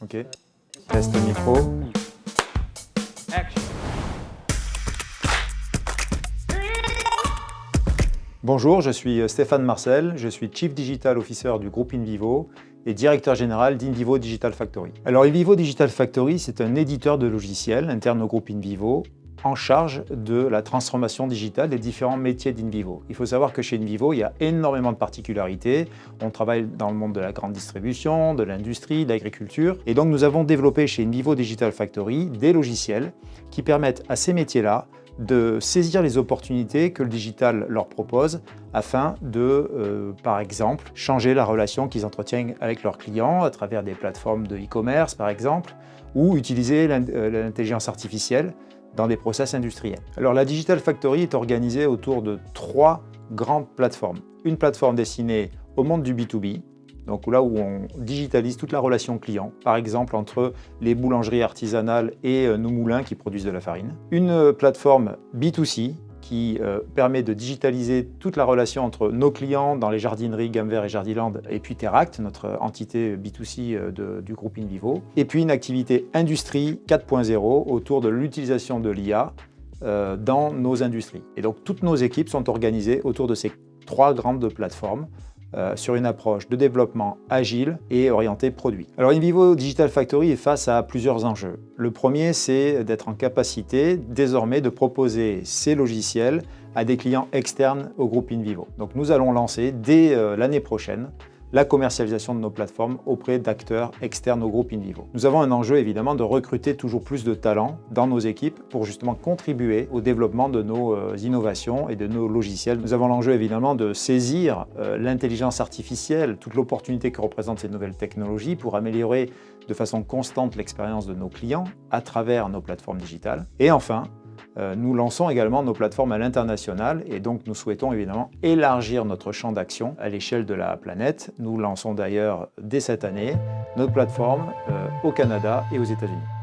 Ok. Test micro. Bonjour, je suis Stéphane Marcel, je suis Chief Digital Officer du groupe InVivo et directeur général d'InVivo Digital Factory. Alors InVivo Digital Factory, c'est un éditeur de logiciels interne au groupe InVivo en charge de la transformation digitale des différents métiers d'InVivo. Il faut savoir que chez InVivo, il y a énormément de particularités. On travaille dans le monde de la grande distribution, de l'industrie, de l'agriculture. Et donc nous avons développé chez InVivo Digital Factory des logiciels qui permettent à ces métiers-là de saisir les opportunités que le digital leur propose afin de, par exemple, changer la relation qu'ils entretiennent avec leurs clients à travers des plateformes de e-commerce, par exemple, ou utiliser l'intelligence artificielle dans des process industriels. Alors la Digital Factory est organisée autour de 3 grandes plateformes. Une plateforme destinée au monde du B2B, donc là où on digitalise toute la relation client, par exemple entre les boulangeries artisanales et nos moulins qui produisent de la farine. Une plateforme B2C qui permet de digitaliser toute la relation entre nos clients dans les jardineries Gamver et Jardiland et puis Teract, notre entité B2C du groupe InVivo. Et puis une activité industrie 4.0 autour de l'utilisation de l'IA dans nos industries. Et donc toutes nos équipes sont organisées autour de ces 3 grandes plateformes sur une approche de développement agile et orientée produit. Alors InVivo Digital Factory est face à plusieurs enjeux. Le premier, c'est d'être en capacité désormais de proposer ces logiciels à des clients externes au groupe InVivo. Donc nous allons lancer dès l'année prochaine la commercialisation de nos plateformes auprès d'acteurs externes au groupe InVivo. Nous avons un enjeu évidemment de recruter toujours plus de talents dans nos équipes pour justement contribuer au développement de nos innovations et de nos logiciels. Nous avons l'enjeu évidemment de saisir l'intelligence artificielle, toute l'opportunité que représentent ces nouvelles technologies pour améliorer de façon constante l'expérience de nos clients à travers nos plateformes digitales. Et enfin, nous lançons également nos plateformes à l'international et donc nous souhaitons évidemment élargir notre champ d'action à l'échelle de la planète. Nous lançons d'ailleurs dès cette année nos plateformes au Canada et aux États-Unis.